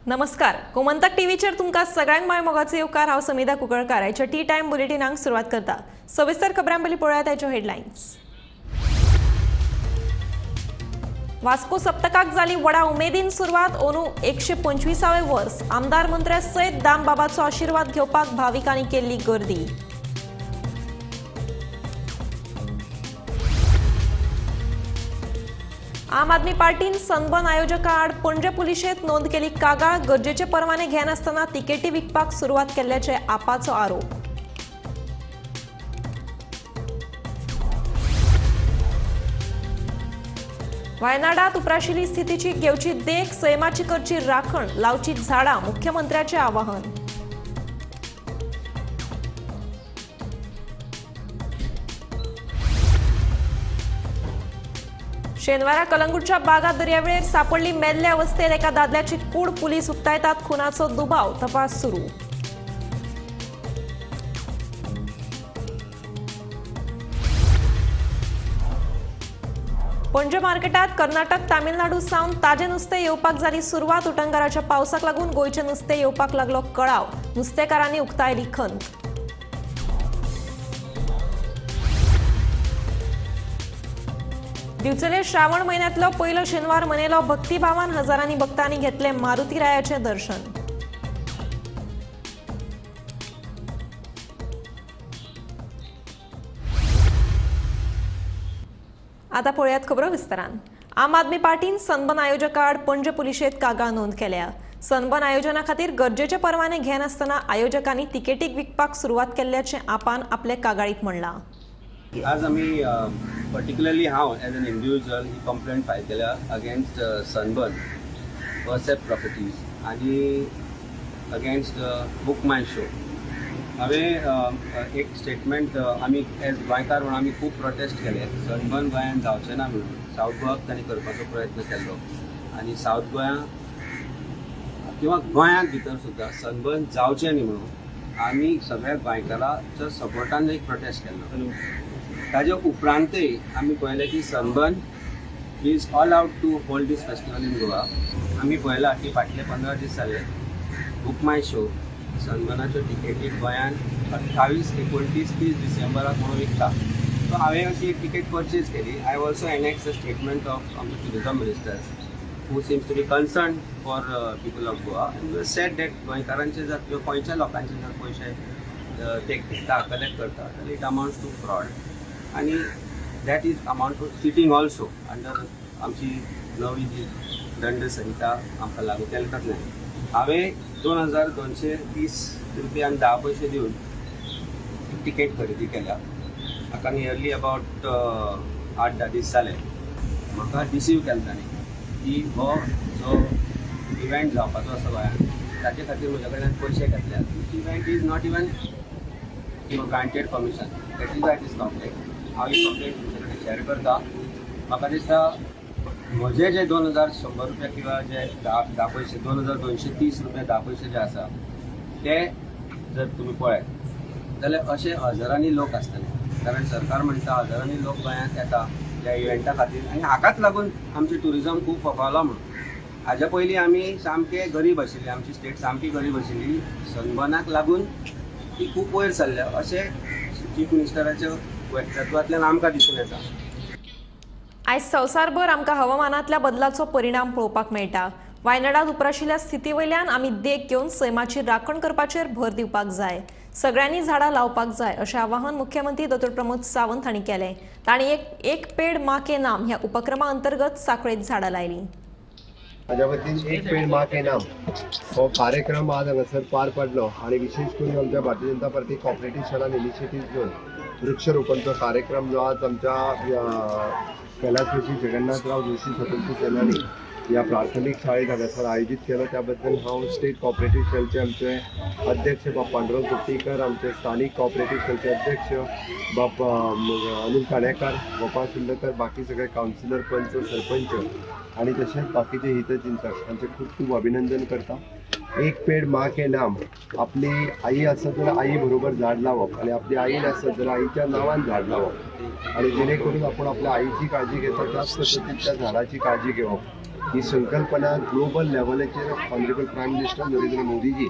नमस्कार, गोमंतक टीव्हीचेर तुमकां सगळ्यांक माय मोगाचो येवकार। हांव समिधा कुंकळकार। आयच्या टी टाइम बुलेटिनाक सुरवात करता। सविस्तर खबरां पयलीं पळोवया आयच्यो हेडलायन्स। वास्को सप्तकाक जाली व्हडा उमेदीन सुरवात। अंदू 125वें वर्स आमदार मंत्र्या सयत दाम बाबाचो आशीर्वाद घेवपाक भाविकांनी केल्ली गर्दी। आम आदमी पार्टीन सनबर्न आयोजका आड पणजे पुलिशेंत नोंद केली कागाळ। गरजेचे परवाने घेनासतना तिकेटी विकपाक सुरवात केल्ल्याचे आपाचो आरोप। वायनाडात उप्राशिल्ली स्थितीची घेवची देख, सैमाची करची राखण, लावची झाडां, मुख्यमंत्र्याचे आवाहन। शेनवारा कलंगूटच्या बागा दर्यावेळेर सापडली मेल्ल्या अवस्थेत एका दादल्याची कूड। पुलीस उक्तायतात खुनाचो दुबाव, तपास सुरू। पणजे मार्केटात कर्नाटक तामिळनाडू सावन ताजे नुस्तें येवपाक जाली सुरवात। उटंगाराच्या पावसाक लागून गोंयचें नुस्तें येवपाक लागलो कळाव। नुस्तेकारांनी उक्तायली खंत। दिवचले श्रावण महिन्यातलो पयलो शेनवार मनयलो भक्तिभावान। हजारांनी भक्तांनी घेतले मारुतीरायाचे दर्शन। आता पळयात खबरो विस्तारान। आम आदमी पार्टीन सनबर्न आयोजका आड पणजे पुलिशेंत कागाळ नोंद केल्या। सनबर्न आयोजना खातीर गरजेचे परवाने घेनासतना आयोजकांनी तिकेटीक विकपाक सुरवात केल्ल्याचे आपान आपले कागाळीत म्हणलां। आज आम्ही पर्टिक्युलरली हांव as an individual he complaint file केल्या अगेन्स्ट सनबर्न परसेप्ट प्रॉपर्टीज आनी अगेन्स्ट बुक माय शो। हांवें एक स्टेटमेंट आमी एज गोंयकार म्हणून आमी खूब प्रोटेस्ट केले। सनबर्न गोंयांत जावचें ना म्हणून सावथ गोवाक तांणी करपाचो प्रयत्न केल्लो आनी सावथ गोंया किंवा गोंयांत भितर सुद्दां सनबर्न जावचें न्ही म्हणून आमी सगळ्या गोंयकारांच्या सपोर्टान एक प्रोटेस्ट केल्लो। ताजे उपरांतय आमी पळयलें की Sunburn is all out to hold this festival in Goa. आमी पळयलां की फाटले 15 दीस जाले बुक माय शो सनबर्नाच्यो टिकेटी गोंयांत 28, 29, 30 डिसेंबराक म्हणून विकता। सो हांवें अशी एक टिकेट परचेज केली। I also annex a statement of आमचे tourism minister who seems to be concerned for people of Goa and we said that गोंयकारांचे जर किंवा गोंयच्या लोकांचे जर पयशे ते कलेक्ट करता जाल्यार इट अमाउंट्स टू फ्रॉड आनी that is amount to cheating also under आमची नवी जी दंड संहिता आमकां लागू केल्या तातूंतल्यान हांवें 2230 रुपया आनी 10 पयशे दिवन तिकेट खरेदी केल्या। म्हाका नियरली अबावट 8-10 दीस जाले। म्हाका रिसीव केला तांणी की हो जो इव्हेंट जावपाचो आसा गोंयांत ताचे खातीर म्हजे कडल्यान पयशे घेतल्यात। Event is not even granted permission. That is why it is complaint. हांव ही कंप्लेंट तुमचे कडेन शेअर करता। म्हाका दिसता म्हजे जे 2100 रुपया किंवा जे 10 पयशे 2230 रुपया 10 पयशे जे आसा ते जर तुमी पळयत जाल्यार अशे हजारांनी लोक आसतले। कारण सरकार म्हणटा हजारांनी लोक गोंयांत येता ह्या इव्हेंटा खातीर आनी हाकाच लागून आमचें ट्युरिजम खूब फोकावला म्हणून। हाज्या पयलीं आमी सामके गरीब आशिल्ले, आमची स्टेट सामकी गरीब आशिल्ली। सनबर्नाक लागून ती खूब वयर सरल्या अशें चीफ मिनिस्टराच्या वक्तव्यातल्यान आमकां दिसून येता। आयज संवसारभर आमकां हवामानांतल्या बदलाचो परिणाम पळोवपाक मेळटा। वायनाडात उप्राशिल्ल्या स्थिती वयल्यान आमी देख घेवन सैमाची राखण करपाचेर भर दिवपाक जाय। सगळ्यांनी झाडां लावपाक जाय अशें आवाहन मुख्यमंत्री डॉ. प्रमोद सावंत हांणी केलें। तांणी एक पेड़ माँ के नाम ह्या उपक्रमा अंतर्गत साखळेत झाडां लायलीं। माझ्या वतीन एक पेड़ माँ के नाम हो कार्यक्रम आज हांगासर पार पडलो आनी विशेष करून आमच्या Bharatiya Janata party cooperative सेलान initiative घेवन वृक्षरोपणचो कार्यक्रम जो आज आमच्या कैलासवासी जगन्नाथराव जोशी स्वतंत्र सेनानी या प्राथमिक शाळेत हांगासर आयोजित केलो। त्याबद्दल हांव स्टेट कॉपरेटिव्ह सेलचे आमचे अध्यक्ष बाब पांडुरंग कुट्टीकर, आमचे स्थानिक कॉपरेटिव्ह सेलचे अध्यक्ष बाब अनिल काणेकार, गोपाळ सुंदरकर, बाकी सगळे कावन्सिलर, पंच, सरपंच आणि तसेच बाकीचे हितचिंतक हांचे खूब खूब अभिनंदन करता। एक पेड़ माँ के नाम आपली आई आसत जाल्यार आई बरोबर झाड लावप आणि आपली आई नसत जाल्यार आईच्या नावान झाड लावप आणि जेणे करून आपण आपल्या आईची काळजी घेता त्याच पद्धतीन त्या झाडाची काळजी घेवप ही संकल्पना ग्लोबल लेवलाचेर honourable prime minister Narendra Modiji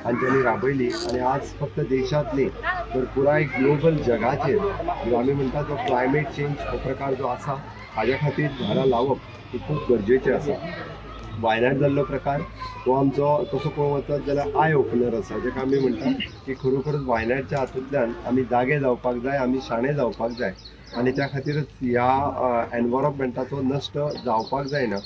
हांच्यांनी राबयली आनी आज फक्त देशांतली तर पुराय ग्लोबल जगाचेर जो आमी म्हणटा तो क्लायमेट चेंज हो प्रकार जो आसा हाज्या खातीर झाडां लावप ही खूब गरजेचें आसा. वायनाड जाल्लो प्रकार हो आमचो तसो पळोवंक वचत जाल्यार आय ओपनर आसा, जेका आमी म्हणटा की खरोखरच वायनाडच्या हातूंतल्यान आमी जागे जावपाक जाय, आमी शाणे जावपाक जाय आनी त्या खातीरच ह्या एनवायरमेंटाचो नश्ट जावपाक जायना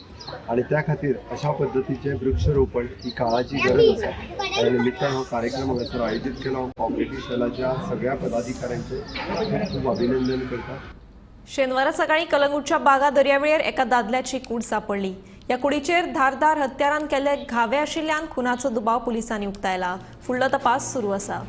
आनी त्या खातीर अशा पद्दतीचें वृक्षरोपण ही काळाची गरज आसा. त्या निमित्तान हो कार्यक्रम हांगासर आयोजीत केलो. कॉपरेटीव सेलाच्या सगळ्या पदाधिकाऱ्यांचे खूब खूब अभिनंदन करता. शेनवारा सकाळी कलंगूटच्या बागा दर्यावेळेर एका दादल्याची कूड सापडली. या कुडीचेर धारदार हत्यारान केल्ले घावे आशिल्ल्यान खुनाचो दुबाव पुलिसांनी उक्तायला. फुडलो तपास सुरू आसा.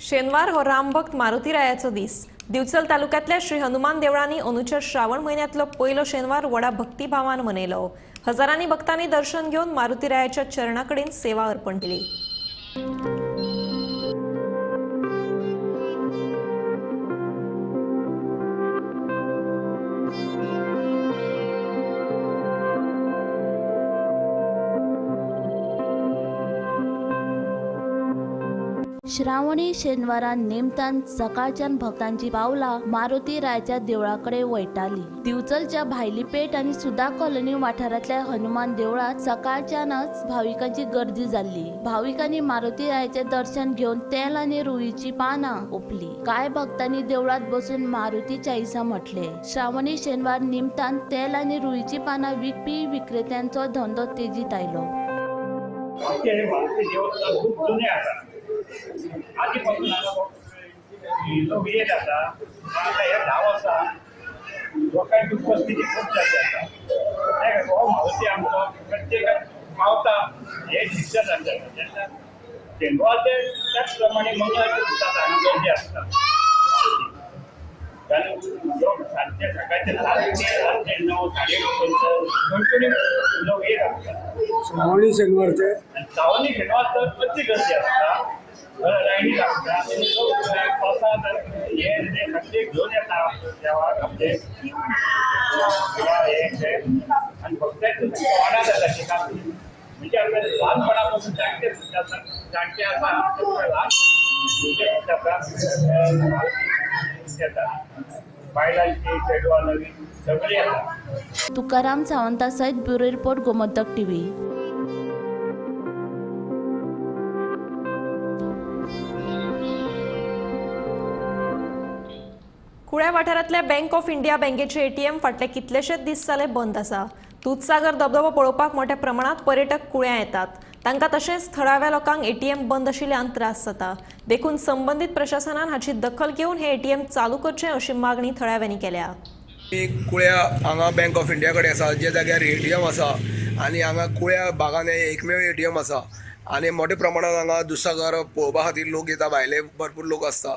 शेनवार हो रामभक्त मारुतीरायाचो दीस. दिवचल तालुक्यातल्या श्री हनुमान देवळांनी अंदूच्या श्रावण महिन्यातलो पयलो शेनवार व्हडा भक्तिभावान मनयलो. हजारांनी भक्तांनी दर्शन घेवन मारुतीरायाच्या चरणाकडेन सेवा अर्पण केली. श्रावणी शेनवारा निमतान सकाळच्यान भक्तांची पावला मारुती रायाच्या देवळाकडे वयताली. दिवचलच्या भायली पेठ आणि सुधा कॉलनी वाठारातल्या हनुमान देवळात सकाळच्यानच भाविकांची गर्दी जाल्ली. भाविकांनी मारुती रायाचे दर्शन घेऊन तेल आणि रुईची पानां ओपली. काय भक्तांनी देवळात बसून मारुती चाळीसा म्हटले. श्रावणी शेनवार निमतान तेल आणि रुईची पानां विकपी विक्रेत्यांचो धंदो तेजीत आयलो. आधीपासून लोक येत आता आता या 10 वर्षा लोकांची उपस्थिती खूप जास्त आता नाही का. तो मावती आमचा प्रत्येकात मावता हे शिक्षण असतात शेंगवाचे त्याचप्रमाणे मंगळाचे सुद्धा गरजे असतात. कारण लोक सांजच्या सकाळचे 7 ते 9 साडे लोक येत असतात. श्रावणी शनिवारचे आणि श्रावणी शनिवार तर प्रत्येक गर्दी असतात. लाईनी लागतात पावसात हे सगळे घेऊन येतात तेव्हा आपले आणि फक्त वाढत जातात काम म्हणजे आपल्याला लहानपणापासून जाणते जाणते असतात बायलांची चेडवा नवीन सगळे येतात. तुकाराम सावंता सहित ब्युरो रिपोर्ट गोमंतक टीव्ही. कुळ्या वाठारातल्या बँक ऑफ इंडिया बँकेचे एटीएम फाटले कितलेशेच दीस जाले बंद आसा. दूधसागर धबधबो पळोवपाक मोठ्या प्रमाणात पर्यटक कुळ्या येतात. तांकां तशेंच थळाव्या लोकांक एटीएम बंद आशिल्ल्यान त्रास जाता. देखून संबंधीत प्रशासनान हाची दखल घेवन हे एटीएम चालू करचे अशी मागणी थळाव्यांनी केल्या. कुळ्या हांगा बँक ऑफ इंडिया कडेन आसा, जे जाग्यार एटीएम आसा आनी हांगा कुळ्या भागान एकमेव एटीएम आसा आनी मोठ्या प्रमाणात हांगा दूधसागर पळोवपा खातीर लोक येता, भायले भरपूर लोक आसता.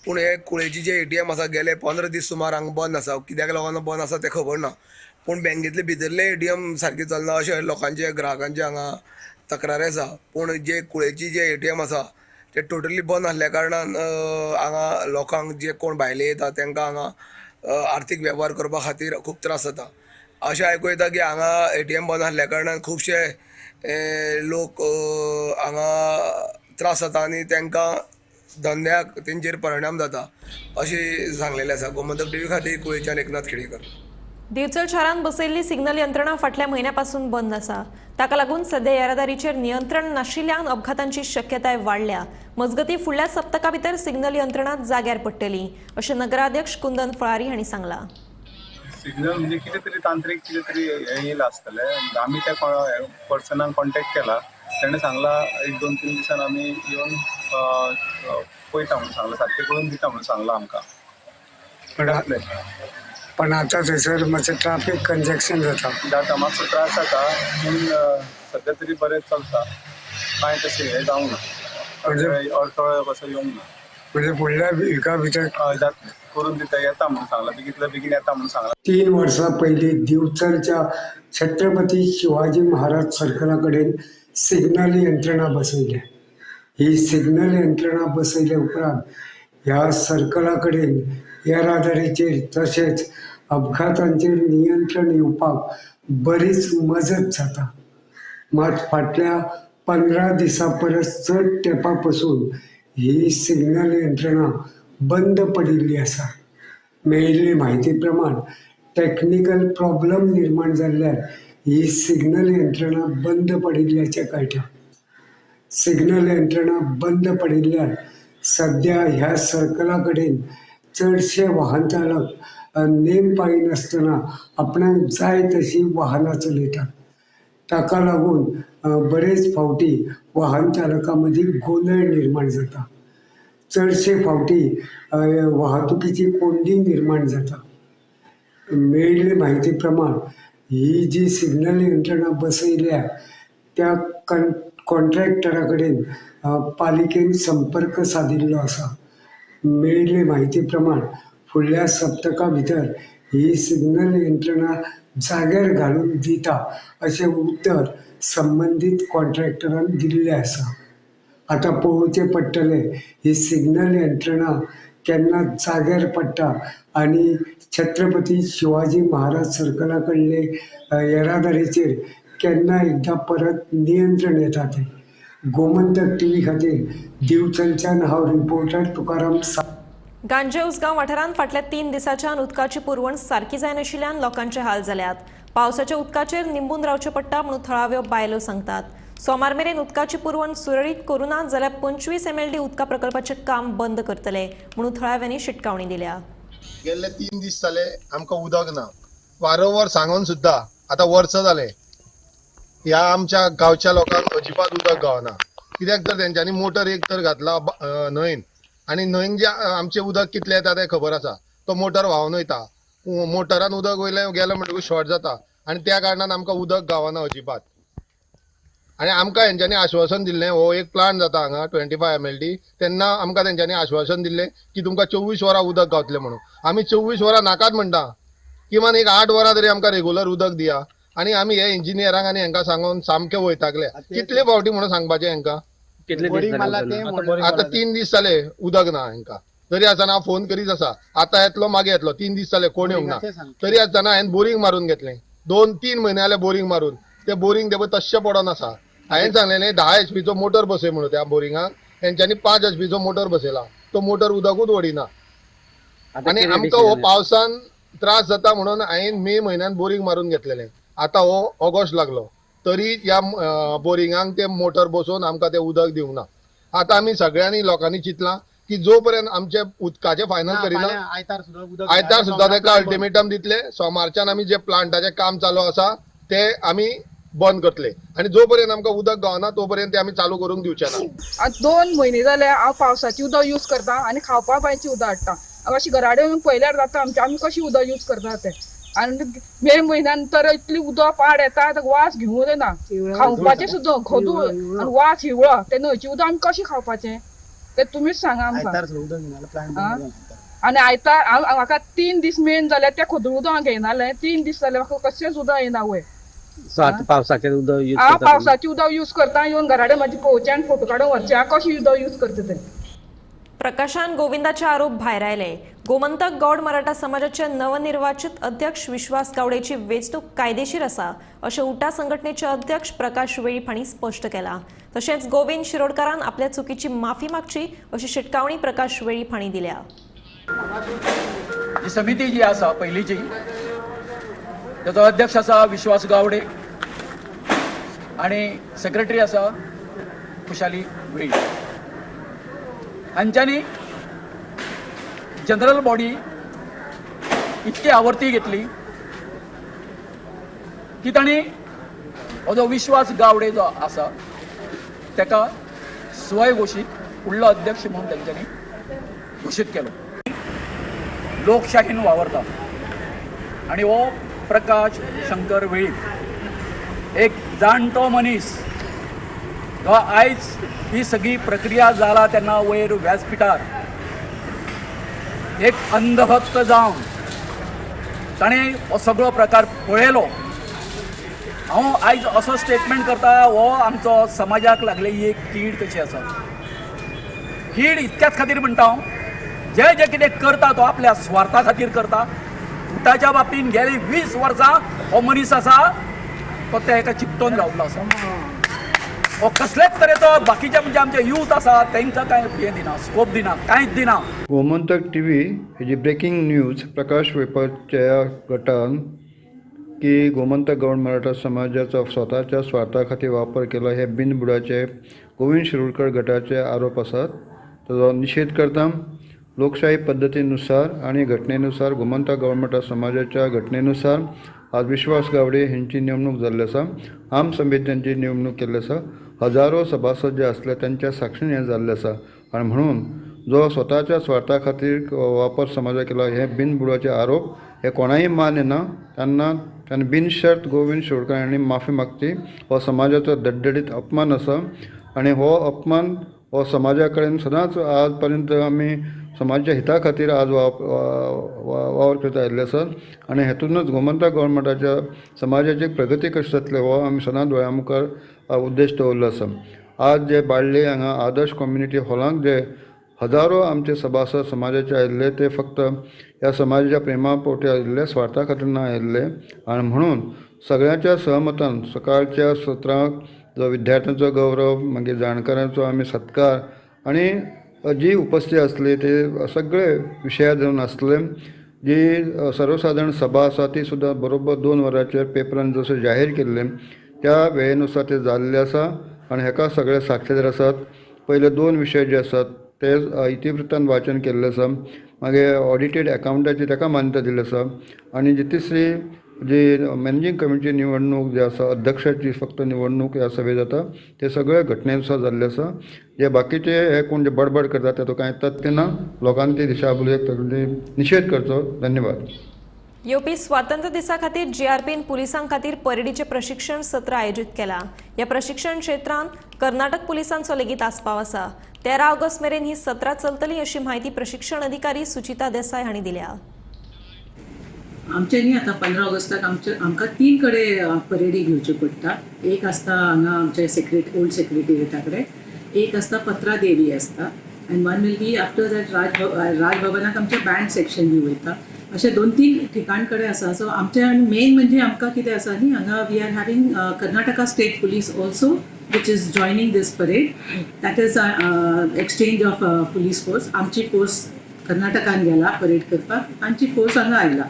पूण हे कुळेची जे एटीएम आसा गेले 15 दीस सुमार हांगा बंद आसा. कित्याक लोकांना बंद आसा तें खबर ना. पूण बँकेतले भितरले एटीएम सारके चलना अशें लोकांचे ग्राहकांचे हांगा तक्रारी आसा. पूण जे कुळेची जे एटीएम आसा ते टोटली बंद आसल्या कारणान हांगा लोकांक जे कोण भायले येता तांकां हांगा आर्थीक वेव्हार करपा खातीर खूब त्रास जाता. अशें आयकूं येता की हांगा एटीएम बंद आसल्या कारणान खुबशे लोक हांगा त्रास जाता आनी तांकां धंद्याक तेंचेर परिणाम जाता अशें सांगलेलें आसा. गोमंतक टीव्ही खातीर कुळेच्यान एकनाथ खेडेकर. दिवचल शारांत बसयल्ली सिग्नल यंत्रणा फाटल्या म्हयन्यापासून बंद आसा. ताका लागून सध्या येरादारीचेर नियंत्रण नाशिल्ल्यान अपघातांची शक्यताय वाडल्या. मजगती फुडल्या सप्तका भितर सिग्नल यंत्रणा जाग्यार पडटली अशें नगराध्यक्ष कुंदन फळारी हांणी सांगलां. सिग्नल म्हणजे कितें तरी तांत्रीक कितें तरी हें येयलां आसतलें. आमी त्या पर्सनाक कॉन्टेक्ट केला. तेणें सांगलां 1-2-3 दिसान आमी येवन पळयता म्हणून सांगलां, सारकें करून दिता म्हणून सांगलां आमकां. पण आता थंयसर मातशें ट्राफीक कंजेक्शन जाता मातसो त्रास जाता पूण सध्या तरी बरें चलता कांय तशें हें जावंक ना म्हणजे अडथळो कसो येवंक ना म्हणजे फुडल्या विका भितर जातलें करून दिता येता म्हणून सांगला बेगींतल्या बेगीन येता म्हणून सांगला 3 वर्सां पयलीं दिवचलच्या छत्रपती शिवाजी महाराज सर्कला कडेन सिग्नल यंत्रणा बसयल्या. ही सिग्नल यंत्रणा बसयल्या उपरांत ह्या सर्कला कडेन येरादारीचेर तशेंच अपघातांचेर नियंत्रण येवपाक बरीच मजत जाता. मात फाटल्या 15 दिसां परस चड तेंपा पासून ही सिग्नल यंत्रणा बंद पडिल्ली आसा. मेळिल्ले म्हायती प्रमाण टेक्निकल प्रॉब्लम निर्माण जाल्ल्यान ही सिग्नल यंत्रणा बंद पडिल्ल्याचें कळटा. सिग्नल यंत्रणा बंद पडिल्ल्यान सध्या ह्या सर्कला कडेन चडशे वाहन चालक नेम पाळिनासतना आपणाक जाय तशी वाहनां चलयतात. ताका लागून बरेच फावटी वाहन चालकां मदीं गोंदळ निर्माण जाता. चडशे फावटी वाहतुकीची कोंडी निर्माण जाता. मेळिल्ले म्हायती प्रमाण ही जी सिग्नल यंत्रणा बसयल्या त्या कॉन्ट्रॅक्टरा कडेन पालिकेन संपर्क सादिल्लो आसा. मेळिल्ले म्हायती प्रमाण फुडल्या सप्तका भितर ही सिग्नल यंत्रणा जाग्यार घालून दिता अशें उतर संबंदीत कॉन्ट्रॅक्टरान दिल्लें आसा. आतां पळोवचें पडटलें ही सिग्नल यंत्रणा केन्ना जाग्यार पडटा आनी छत्रपती शिवाजी महाराज सर्कला कडले येरादारीचेर केन्ना एकदां परत नियंत्रण येता तें. गोमंतक TV खातीर दिवचलच्यान हांव रिपोर्टर तुकाराम गांजे उसगांव वाठारांत फाटल्या 3 दिसांच्यान उदकाची पुरवण सारकी जाय नाशिल्ल्यान लोकांचे हाल जाल्यात. पावसाच्या उदकाचेर निंबून रावचें पडटा म्हणून थळाव्यो बायलो सांगतात. सोमार मेरेन उदकाची पुरवण सुरळीत करूं ना जाल्यार 25 MLD उदका प्रकल्पाचें काम बंद करतले म्हणून थळाव्यांनी शिटकावणी दिल्या. गेल्ले 3 दीस जाले आमकां उदक ना. वारंवार सांगून सुद्दां आतां वर्स जाले ह्या आमच्या गांवच्या लोकांक अजिबात उदक गावना. कित्याक तर तेंच्यांनी मोटर एक तर घातला न्हंयन आनी न्हंयन जे आमचें उदक कितलें येता तें खबर आसा. तो मोटर व्हांवन वयता. मोटरान उदक वयलें गेलें म्हणटकूच शॉर्ट जाता आनी त्या कारणान आमकां उदक गावना अजिबात. आनी आमकां हेंच्यांनी आश्वासन दिल्लें हो एक प्लांट जाता हांगा 25 MLD तेन्ना आमकां तेंच्यांनी आश्वासन दिल्लें की तुमकां 24 वरां उदक गावतलें म्हणून. आमी 24 वरां नाकात म्हणटा. किमान एक 8 वरां तरी आमकां रेगुलर उदक दिया. आनी आमी हे इंजिनियरांक आनी हांकां सांगून सामके वयताकले. कितले फावटी म्हणून सांगपाचें हांकां. आतां 3 दीस जाले उदक ना हांकां. तरी आसतना हांव फोन करीत आसा. आतां येतलो मागीर येतलो. 3 दीस जाले कोण येवंक ना. तरी आसतना हांवें बोरींग मारून घेतलें. 2-3 म्हयने जाले बोरींग मारून. ते बोरींग ते तश्शें पडोन आसा. हांवें सांगलेलें 10 HP मोटर बसय म्हणून त्या बोरिंगाक. तेंच्यांनी 5 HP मोटर बसयला. तो मोटर उदकूच ओडिना. आनी आमकां हो पावसान त्रास जाता म्हणून हांवें मे म्हयन्यान बोरींग मारून घेतलेलें. आतां हो ऑगस्ट लागलो तरी ह्या बोरिंगांक ते मोटर बसोवन आमकां तें उदक दिवंक ना. आतां आमी सगळ्यांनी लोकांनी चिंतलां की जो पर्यंत आमचे उदकाचें फायनल करिना आयतार सुद्दां ताका अल्टिमेटम दितले. सोमारच्यान आमी जे प्लांटाचें काम चालू आसा ते आमी बंद करतले आनी जो पर्यंत आमकां उदक गावना तो पर्यंत ते आमी चालू करूंक दिवचे ना. आज 2 म्हयने जाले हांव पावसाची उदक यूज करता आनी खावपा बायची उदक हाडटा. अशी घराडे पयल्यार जाता आमी कशी उदक यूज करता तें. आनी मे म्हयन्यान तर इतली उदक पाड येता वास घेवंक येना. खावपाचें सुद्दां खदूळ आनी वास हिवळो ते न्हंयचें उदक आमी कशें खावपाचें ते तुमीच सांगा आमकां. आनी आयतार म्हाका 3 दीस मेन जाले ते खदूळ उदक हांव घेयनालें. 3 दीस जाले म्हाका कशेंच उदक येना वयर. पावसाचें उदक हांव पावसाचें उदक यूज करता. येवन घराडे म्हाजे पळोवचें आनी फोटो काडून व्हरचें हांव कशें उदक यूज करता तें. प्रकाशान गोविंदाचे आरोप भायर आयले. गोमंतक गौड मराठा समाजाचे नवनिर्वाचित अध्यक्ष विश्वास गावडेची वेंचणूक कायदेशीर आसा अशें उटा संघटनेचे अध्यक्ष प्रकाश वेळीप हांणी स्पश्ट केला. तशेंच गोविंद शिरोडकारान आपल्या चुकीची माफी मागची अशी शिटकावणी प्रकाश वेळीप हांणी दिल्या. ही समिती जी आसा पयलींची ताचो अध्यक्ष आसा विश्वास गावडे आनी सेक्रेटरी आसा खुशाली वेळीप. हांच्यांनी जनरल बॉडी इतकी आवर्ती घेतली की तांणी हो जो विश्वास गावडे जो आसा ताका स्वय घोशीत फुडलो अध्यक्ष म्हणून तेंच्यांनी घोशीत केलो. लोकशाहीन वावरता आणि हो प्रकाश शंकर वेळीप एक जाणटो मनीस तो आयज ही सगळी प्रक्रिया जाला तेन्ना वयर व्यासपीठार एक अंधभक्त जावन ताणें हो सगळो प्रकार पळयलो. हांव आयज असो स्टेटमेंट करता, हो आमचो समाजाक लागलेली एक कीड कशी आसा. कीड इतक्याच खातीर म्हणटा हांव, जे कितें करता तो आपल्या स्वार्था खातीर करता. उठाच्या बाबतीन गेली 20 वर्सां हो मनीस आसा तो तेका चिकटोन रावल्लो आसा. हो कसलेच तरेचो बाकीचे म्हणजे आमचे यूथ आसा तांकां कांय हें दिना, स्कोप दिना, कांयच दिना. गोमंतक टीव्ही हेजी ब्रेकिंग न्यूज प्रकाश वेपरच्या गटान की गोमंतक गौड मराठा समाजाचा स्वताच्या स्वार्था खातीर वापर केलो हे बिनबुडाचे गोविंद शिरोडकर गटाचे आरोप आसात. ताचो निशेध करता. लोकशाही पद्दतीनुसार आणि घटनेनुसार गोमंतक गौड मराठा समाजाच्या घटनेनुसार आज विश्वास गावडे हांची नेमणूक जाल्ली आसा. आम समित्यांची नेमणूक केल्ली आसा. हजारो सभासद जे आसले त्यांच्या साक्षीन हें जाल्लें आसा. आणि म्हणून जो स्वताच्या स्वार्था खातीर वापर समाजा केलो हे बिनबुडाचे आरोप हे कोणाय मान्य ना. तांणी बिनशर्त गोविंद शिरोडकर हांणी माफी मागची. हो समाजाचो दडदडीत अपमान आसा आणि हो अपमान हो समाजा कडेन सदांच आज पर्यंत आमी समाजाच्या हिता खातीर आज वावर करत आयिल्ले आसात. आणि हेतूनच गोमंतक गौड मठाच्या समाजाची प्रगती कशी जातली हो आमी सदांच दोळ्या मुखार उद्देश दवरलो आसा. आज जे बाळ्ळे हांगा आदर्श कम्युनिटी हॉलांत जे हजारो आमचे सभासद समाजाचे आयिल्ले ते फक्त ह्या समाजाच्या प्रेमा पोटी आयिल्ले, स्वार्था खातीर ना आयिल्ले. आणि म्हणून सगळ्यांच्या सहमतान सकाळच्या सत्रांत जो विद्यार्थ्यांचो गौरव, मागीर जाणकारांचो आमी सत्कार आणि जी उपस्थिती आसली ते सगळे विशया जावन आसले. जी सर्वसाधारण सभा आसा ती सुद्दां बरोबर 2 वरांचेर पेपरान जशें जाहीर केल्लें त्या वेळेनुसार ते जाल्लें आसा. आणि हेका सगळे साक्षीदार आसात. पयले 2 विशय जे आसात ते इतिवृत्तांत वाचन केल्लें आसा. मागीर ऑडिटेड अकावंटाची ताका मान्यता दिल्ली आसा. आणि जी तिसरी जी मॅनेजींग कमिटीची निवडणूक जी आसा, अध्यक्षाची फक्त निवडणूक ह्या सभेत जाता, ते सगळे घटनेनुसार जाल्ले आसा. जे बाकीचे हे कोण जे बडबड करतात तातूंत कांय तथ्य ना. लोकांनी ती दिशाभुलेक निशेध करचो. धन्यवाद. येवपी स्वातंत्र्य दिसा खातीर जीआरपीन पुलिसां खातीर परेडीचे प्रशिक्षण सत्र आयोजीत केला. ह्या प्रशिक्षण क्षेत्रांत कर्नाटक पुलिसांचो लेगीत आस्पाव आसा. 13 ऑगस्ट मेरेन ही सत्रां चलतली अशी माहिती प्रशिक्षण अधिकारी सुचिता देसाय हांणी दिल्या. आमचे न्ही आतां 15 ऑगस्टाक आमकां 3 कडेन परेडी घेवच्यो पडटा. एक आसता हांगा आमचे ओल्ड सेक्रेटेरिएटा कडेन, एक आसता पत्रा देवी आसता, आनी one will be after that राजभवनाक आमचे बँड सेक्शन बी वयता. अशे 2-3 ठिकाण कडेन आसा. सो आमचे मेन म्हणजे आमकां कितें आसा न्ही, हांगा we are having Karnataka state police also which is joining this parade. That is exchange of police force. आमची फोर्स कर्नाटकान गेला परेड करपाक, आमची फोर्स हांगा आयला.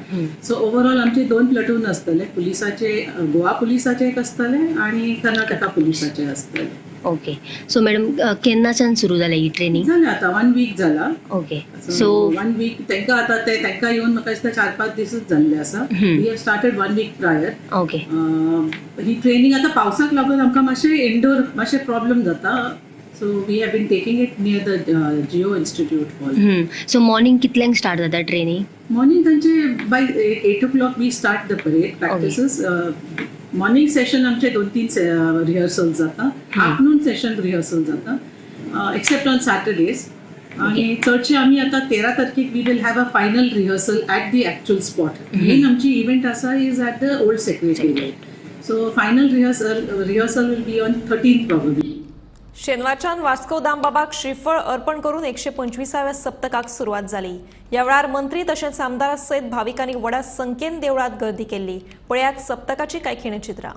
सो ओवरऑल आमचे 2 प्लटून आसतले. पुलिसाचे गोवा पुलिसाचे एक आसतले आणि कर्नाटका पुलिसाचे आसतले. ओके. सो मॅडम केन्नाच्यान सुरू जालें ही ट्रेनिंग? जालें आतां 1 वीक जाला. ओके. सो 1 वीक तांकां आतां तांकां येवन म्हाका दिसता 4-5 दिसच जाल्ले आसा. We have started 1 week prior. Okay. ही ट्रेनिंग आतां पावसाक लागून आमकां मातशें इंडोर मातशें प्रॉब्लम जाता. So we have been taking it near the Geo institute hall. So morning कितल्यांक स्टार्ट जाता ट्रेनिंग? मॉर्निंग तांचे by 8 o'clock we start the parade practices. Morning session आमचे 2-3 रिहर्सल जाता. आफ्टरनून सेशन रिहर्सल जाता except on Saturdays. आणि चडशे आमी आतां 13 तारखेक we will have a final rehearsal at the actual spot. Main आमची इव्हेंट आसा is at the old secretariat. So final rehearsal will be on 13th probably. शेनवारच्यान वास्को दामबाबाक श्रीफळ अर्पण करून 125व्या सप्तकाक सुरवात जाली. ह्या वेळार मंत्री तशेंच आमदारा सयत भाविकांनी व्हड्या संख्येन देवळांत गर्दी केल्ली. पळयात सप्तकाची कांय खिणे चित्रां.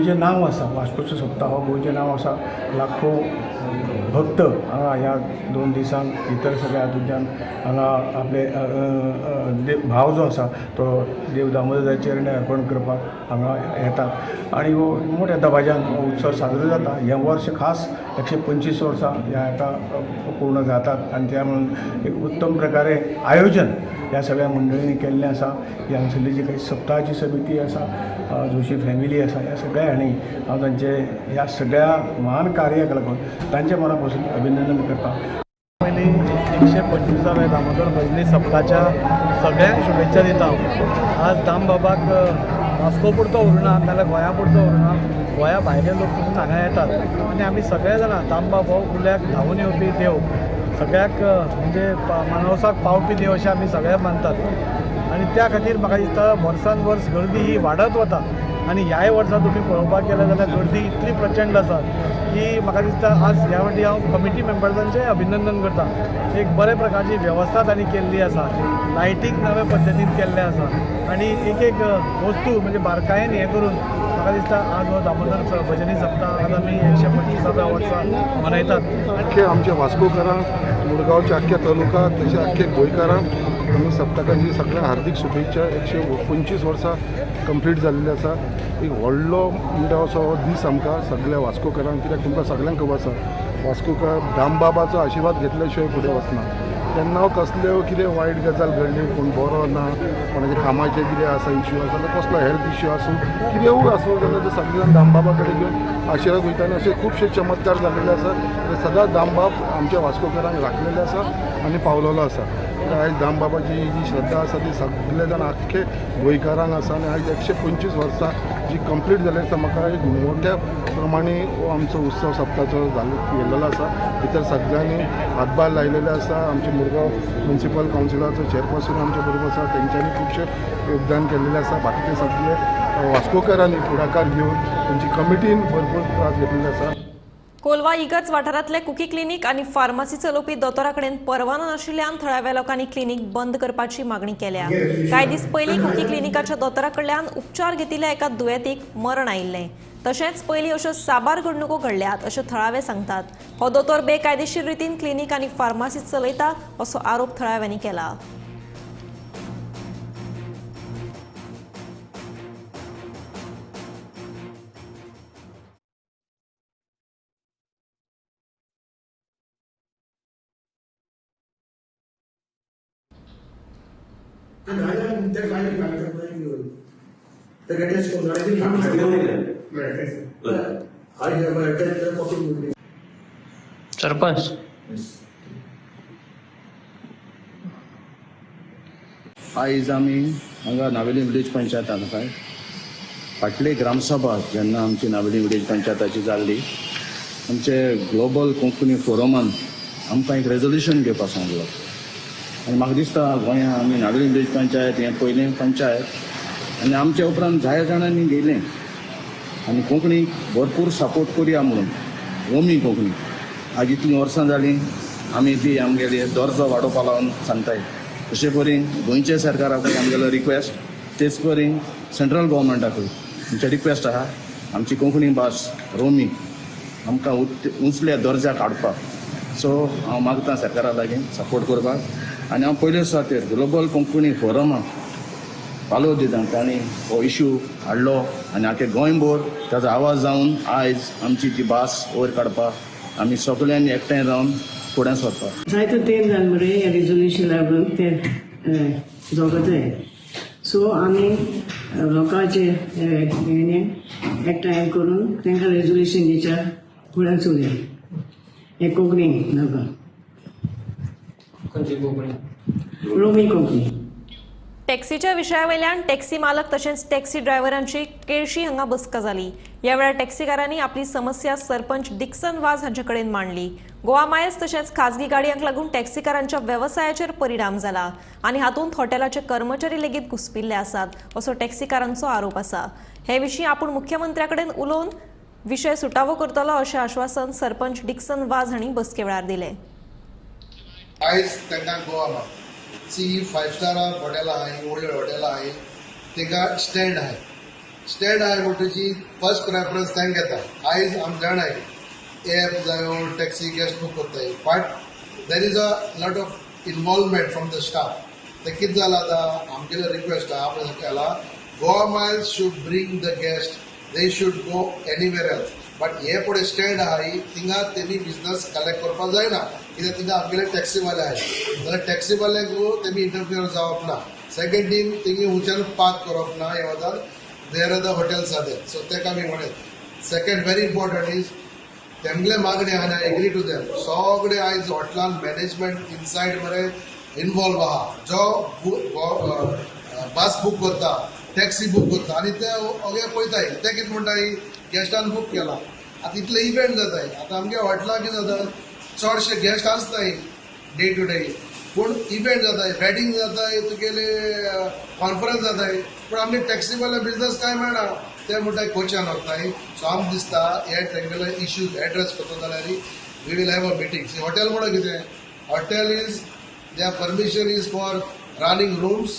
गोंयचें नांव आसा वास्कोचो सप्ताह हो गोंयचें नांव आसा. लाखो भक्त हांगा ह्या 2 दिसांक भितर सगळ्या हातूंतल्यान हांगा आपले भाव जो आसा तो देव दामोदराच्या चरणी अर्पण करपाक हांगा येतात आनी हो मोठ्या दबाज्यान हो उत्सव साजरो जाता. हें वर्स खास 125 वर्सां ह्या हाका पूर्ण जातात आनी त्या म्हणून एक उत्तम प्रकारे आयोजन ह्या सगळ्या मंडळींनी केल्लें आसा. ही हांगसरली जी काही सप्ताहाची समिती आसा, जोशी फॅमिली आसा, ह्या सगळ्यांनी हांव तांचे ह्या सगळ्या महान कार्याक लागून तांचे मना पासून अभिनंदन करता. पयली 125व्या दामोदर भजनी सप्ताहाच्या सगळ्यांक शुभेच्छा दिता. आज दामबाबाक वास्को पुरतो उरना नाजाल्यार गोंया पुरतो उरना, गोंया भायले लोक पसून हांगा येतात आनी आमी सगळे जाणां दामबाब हो उल्याक धांवून येवपी देव, सगळ्याक म्हणजे मानवसाक पावपी देव अशें आमी सगळे मानतात आनी त्या खातीर म्हाका दिसता वर्सान वर्स गर्दी ही वाडत वता आनी ह्याय वर्सा तुमी पळोवपाक गेले जाल्यार गर्दी इतली प्रचंड आसा की म्हाका दिसता आज ह्या फावटी हांव कमिटी मेंबर्सांचें अभिनंदन करता. एक बरे प्रकारची वेवस्था तांणी केल्ली आसा, लायटींग नवे पद्दतीन केल्लें आसा आनी एक वस्तू म्हणजे बारकायेन हें करून म्हाका दिसता आज हो दामोदर भजनी सप्ताह आज आमी 125व्या वर्सा मनयतात. अख्खे आमच्या वास्कोकारांक, मुरगांवच्या अख्ख्या तालुका तशें अख्खे गोंयकारांक आमी सप्तकाची सगळ्यांक हार्दिक शुभेच्छा. 125 वर्सां कंप्लीट जाल्ली आसा. एक व्हडलो म्हणजे असो हो दीस आमकां सगळ्या वास्कोकारांक, कित्याक तुमकां सगळ्यांक खबर आसा वास्कोकार दामबाबाचो आशिर्वाद घेतल्या शिवाय फुडें वचना. केन्ना कसल्यो कितें वायट गजाल घडली, कोण बरो ना, कोणाच्या कामाचें कितें आसा इश्यू आसा, कसलो हेल्थ इश्यू आसूं, कितेंय आसूं जाल्यार ते सगळे जाण दामबाबा कडेन घेवन आशिर्वाद वयता आनी अशे खुबशे चमत्कार जाल्लेले आसा. ते सदांच दामबाब आमच्या वास्कोकारांक राखलेले आसा आनी पावलेलो आसा. आयज दामबाबाची जी श्रद्धा आसा ती सगळे जाण आख्खे गोंयकारांक आसा आनी आयज 125 वर्सां जी कंप्लीट जाली आसा. म्हाका एक मोठ्या प्रमाणे हो आमचो उत्सव सप्ताहाचो गेल्लो आसा. भितर सगळ्यांनी हातभार लायलेले आसा. आमचे मुरगांव म्युनिसिपल कावन्सिलाचो चेअरपर्सन आमच्या बरोबर आसा, तेंच्यांनी खुबशे योगदान केल्लेलें आसा. बाकीचे सगळे वास्कोकारांनी फुडाकार घेवन तेंची कमिटीन भरपूर त्रास घेतलेले आसा. कोलवा इगर्ज वाठारांतले कुकी क्लिनीक आनी फार्मासी चलोवपी दोतोरा कडेन परवानो नाशिल्ल्यान थळाव्या लोकांनी क्लिनीक बंद करपाची मागणी केल्या. कांय दीस पयलीं कुकी क्लिनीकाच्या दोतोरा कडल्यान उपचार घेतिल्ल्या एका दुयेंतीक मरण आयिल्लें. तशेंच पयलीं अश्यो साबार घडणुको घडल्यात अशें थळावे सांगतात. हो दोतोर बेकायदेशीर रितीन क्लिनीक आनी फार्मासी चलयता असो आरोप थळाव्यांनी केला. सरपंच आयज आमी हांगा नावेली विलेज पंचायतान काय फाटली ग्रामसभा जेन्ना आमची नावेली विलेज पंचायताची जाल्ली, आमचे ग्लोबल कोंकणी फोरमान आमकां एक रेजोल्युशन घेवपाक सांगलो आनी म्हाका दिसता गोंया आमी नावेली विलेज पंचायत हें पयलें पंचायत आनी आमच्या उपरांत जाय जाणांनी गेलें आनी कोंकणीक भरपूर सपोर्ट करया म्हणून रोमी कोंकणी आज इतलीं वर्सां जालीं आमी ती आमगेली दर्जो वाडोवपा लागून सांगताय. अशे परीन गोंयच्या सरकाराकूय आमगेलो रिक्वेस्ट, तेच परीन सेंट्रल गव्हर्मेंटाकूय आमचें रिक्वेस्ट आहा आमची कोंकणी भास रोमी आमकां उंचल्या दर्ज्याक हाडपाक. सो हांव मागतां सरकारा लागीं सपोर्ट करपाक आनी हांव पयले सुवातेर ग्लोबल कोंकणी फोरमाक पालो दिता तांणी हो इश्यू हाडलो आनी आख्खे गोंयभर ताजो आवाज जावन आयज आमची ती भास वयर काडपाक आमी सगळ्यांनी एकठांय रावन फुडें सरपाक. जायतो तेंप जाल मरे हें रेजोल्युशन लागून ते जगताय. सो आमी लोकांचे एकठांय करून तांकां रेजोल्युशन दिवच्या फुडें चलया. हें कोंकणी नाका रोमी कोंकणी. टॅक्सीच्या विशयावयल्यान टॅक्सी मालक तशेंच टॅक्सी ड्रायव्हरांची केळशी हांगा बसका जाली. ह्या वेळार टॅक्सीकारांनी आपली समस्या सरपंच डिक्सन वाझ हांचे कडेन मांडली. गोवा मायल्स तशेंच खाजगी गाडयांक लागून टॅक्सीकारांच्या वेवसायाचेर परिणाम जाला आनी हातूंत हॉटेलाचे कर्मचारी लेगीत घुस्पिल्ले आसात असो टॅक्सीकारांचो आरोप आसा. हे विशीं आपूण मुख्यमंत्र्या कडेन उलोवन विशय सुटावो करतलो अशें आश्वासन सरपंच डिक्सन वाझ हांणी बसके वेळार दिलें. आयज तांकां गोवा सी 5 स्टार हॉटेलां आहाय, व्हडले हॉटेलां आहाय, तांकां स्टँड आहाय स्टँड हाय म्हणटची फर्स्ट प्रेफरन्स तांकां घेता. आयज आमी जाणाय एप जायो टॅक्सी गेस्ट बूक करताय, but there is a lot of involvement from the staff. ते कितें जालां आतां आमगेलो रिक्वेस्ट आहा, आपण केला Goa Miles should bring the guest, they should go anywhere else. But हे पुढे स्टँड आहा थिंगा तेमी बिजनस कलेक्ट करपाक जायना, कित्याक थिंगा आमगेले टॅक्सीवाले आहाय. जाल्यार टॅक्सीवाल्यांक तेमी इंटरफियर जावप ना. सेकंड थींग थिंगा हुंच्यान पार्क करप ना. हे वतात there are the hotels are there, so तेका आमी म्हणत. सेकंड व्हेरी इम्पॉर्टंट इज तेमगेले मागणी आहा, आय एग्री टू देम. सगळे आयज हॉटेलान मॅनेजमेंट इनसायड मरे इन्वॉल्व आहा. जो बस बूक करता, टॅक्सी बूक करता आनी ते ओगे पळयताय ते कितें म्हणटाय गेस्टान बूक केला. आतां इतले इव्हेंट जाताय. आतां आमगे हॉटेलाक कितें जाता, चडशे गेस्ट आसताय डे टू डे, पूण इव्हेंट जाताय, वेडिंग जाताय, तुगेले कॉन्फरन्स जाताय, पूण आमगे टॅक्सीवाले बिजनस कांय मेळना. ते म्हणटाय कोच्यान वताय. सो आमकां दिसता हे तेंगेले इश्यूज एड्रेस करता जाल्यार we will have a meeting. Hotel म्हणून कितें, hotel is their permission is for running rooms,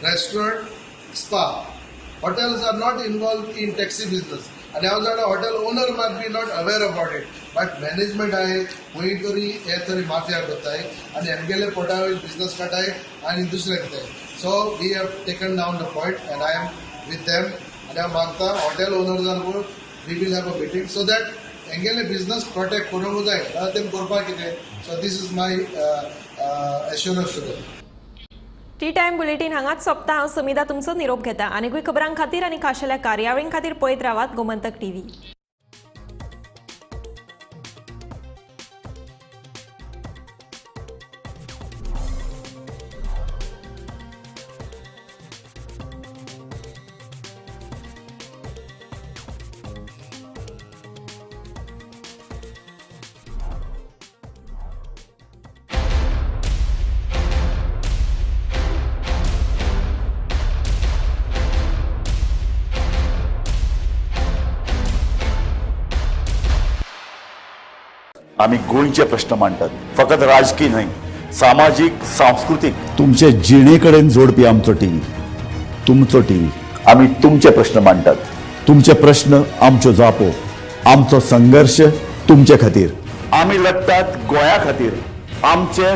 restaurant, spa. Hotels are not involved in taxi business. And as a hotel owner might be not aware about it. But management आहे कोई तरी हे तरी mafia करताय आणि एमगेले पोटावरील business काटाय आणि दुसरे करताय. So we have taken down the point and I am with them. आणि हांव मागता हॉटेल ओनर्सांक we will have a meeting so that एंगेले बिझनेस प्रोटेक्ट करूंक जाय. जाल्यार तेम करपाक कितें. So this is my assurance to them. Tea time bulletin हांगाच सोंपता. हांव समिधा तुमचो निरोप घेता. आनीकूय खबरां खातीर आनी खाशेल्या कार्यावळीं खातीर पळयत रावात गोमंतक टीव्ही. आम्ही गोंयचे प्रश्न मांडटात, फकत राजकीय न्हय, सामाजीक सांस्कृतिक. तुमचे जिणेकडेन जोडपी आमचो टीव्ही, तुमचो टीव्ही. आम्ही तुमचे प्रश्न मांडटात. तुमचे प्रश्न आमच्यो जापो, आमचो संघर्श तुमचे खातीर. आम्ही लढटात गोंया खातीर. आमचे